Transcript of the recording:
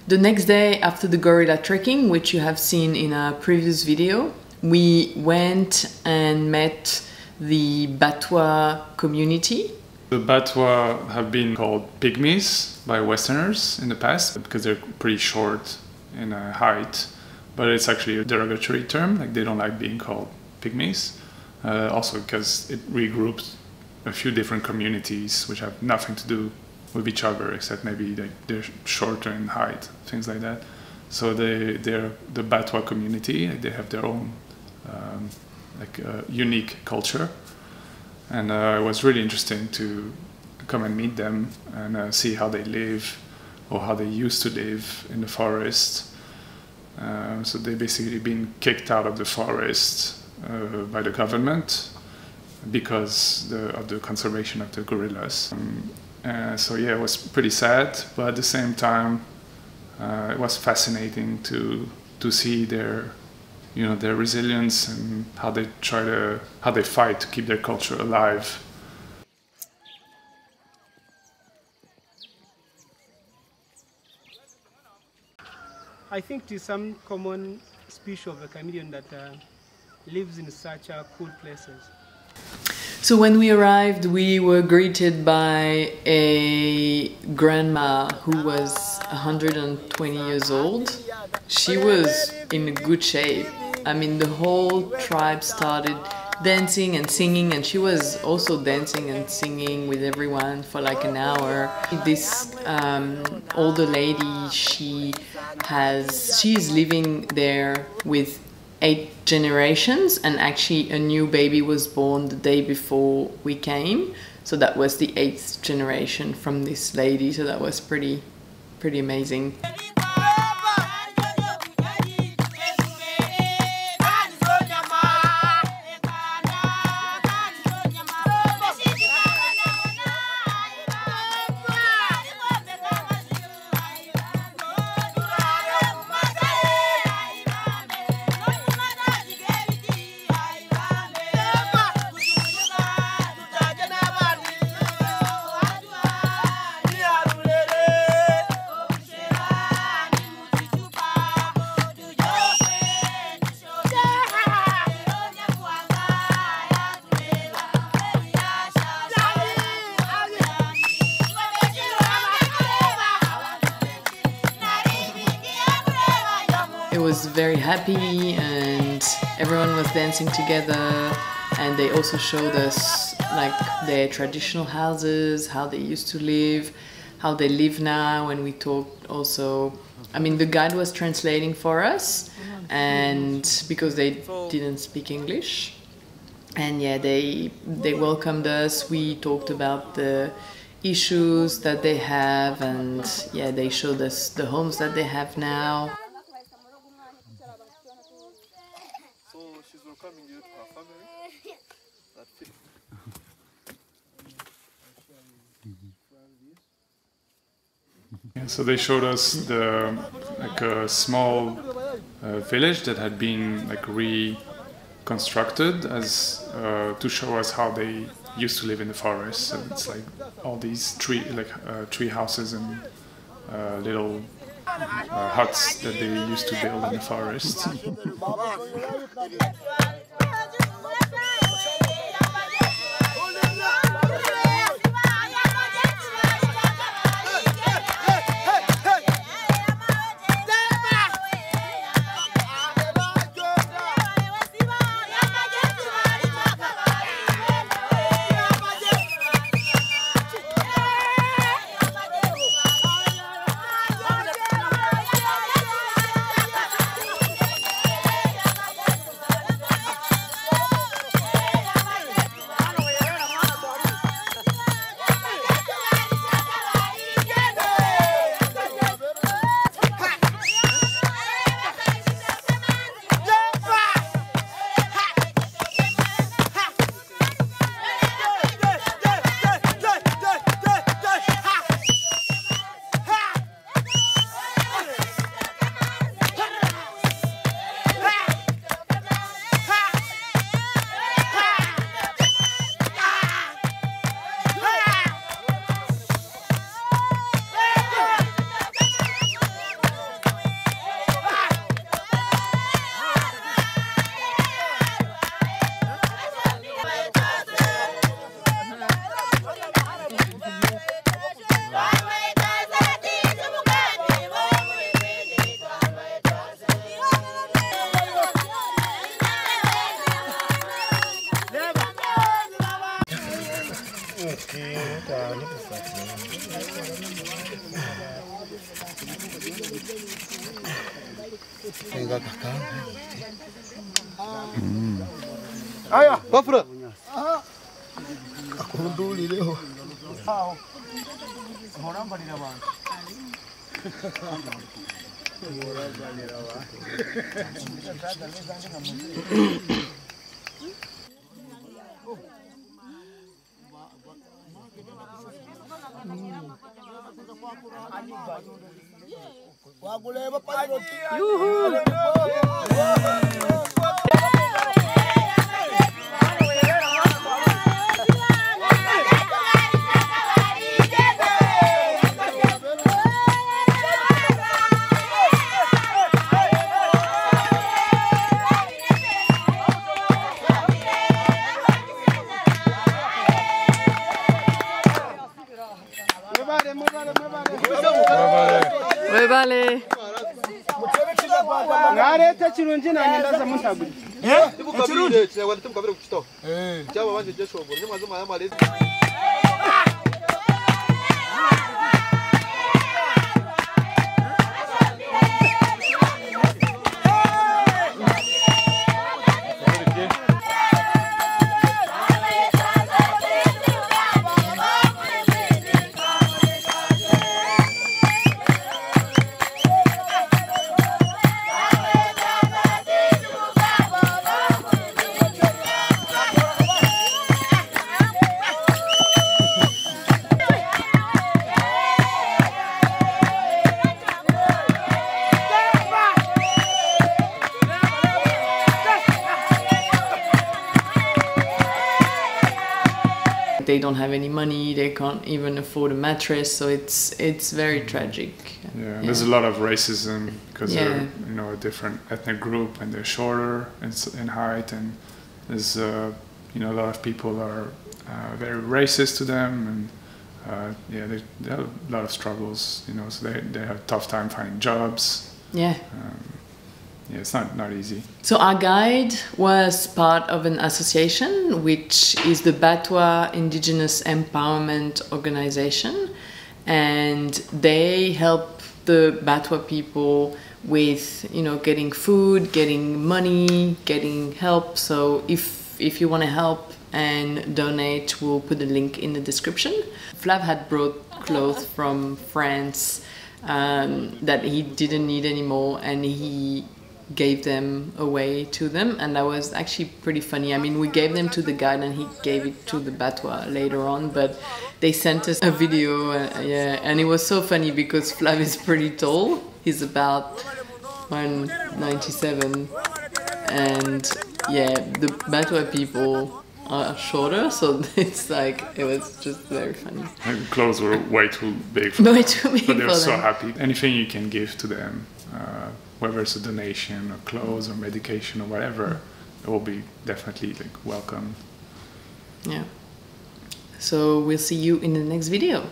The next day after the gorilla trekking, which you have seen in a previous video, we went and met the Batwa community. The Batwa have been called Pygmies by Westerners in the past because they're pretty short in height, but it's actually a derogatory term, like they don't like being called Pygmies. Also because it regroups a few different communities which have nothing to do with each other except maybe they're shorter in height, things like that. So they're the Batwa community. They have their own unique culture, and it was really interesting to come and meet them and see how they live or how they used to live in the forest. So they basically been kicked out of the forest by the government because of the conservation of the gorillas. So yeah, it was pretty sad, but at the same time, it was fascinating to see their resilience and how they fight to keep their culture alive. I think it is some common species of a chameleon that lives in such cool places. So when we arrived, we were greeted by a grandma who was 120 years old. She was in good shape. I mean, the whole tribe started dancing and singing, and she was also dancing and singing with everyone for like an hour. This older lady, she's living there with 8 generations, and actually a new baby was born the day before we came, so that was the 8th generation from this lady, so that was pretty amazing. It was very happy and everyone was dancing together, and they also showed us like their traditional houses, how they used to live, how they live now, and we talked also, I mean, the guide was translating for us, and because they didn't speak English, and yeah, they welcomed us. We talked about the issues that they have, and yeah, they showed us the homes that they have now. So they showed us a small village that had been like reconstructed as to show us how they used to live in the forest. So it's like all these tree houses and little huts that they used to build in the forest. Aya, Bafra. Akunduli leo. Webale. Ngareta chirunji na ndaza muntaguri. Chirunji chwa tumukabire kuchito. Cyaba banje jeshobo nyamazo maya malezi. They don't have any money, they can't even afford a mattress, so it's very tragic. Yeah, there's a lot of racism because Yeah. they're a different ethnic group and they're shorter in height, and there's a lot of people are very racist to them, and they have a lot of struggles, so they have a tough time finding jobs. Yeah. Yeah, it's not easy. So our guide was part of an association, which is the Batwa Indigenous Empowerment Organization, and they help the Batwa people with getting food, getting money, getting help. So if you want to help and donate, we'll put a link in the description. Flav had brought clothes from France that he didn't need anymore, and he gave them away to them, and that was actually pretty funny. I mean, we gave them to the guide and he gave it to the Batwa later on, but they sent us a video, and it was so funny because Flav is pretty tall. He's about 197, and the Batwa people are shorter, so it was just very funny. And clothes were way too big for Way them, too big but they were for so them. happy. Anything you can give to them, whether it's a donation or clothes or medication or whatever, it will be definitely welcome. Yeah. So we'll see you in the next video.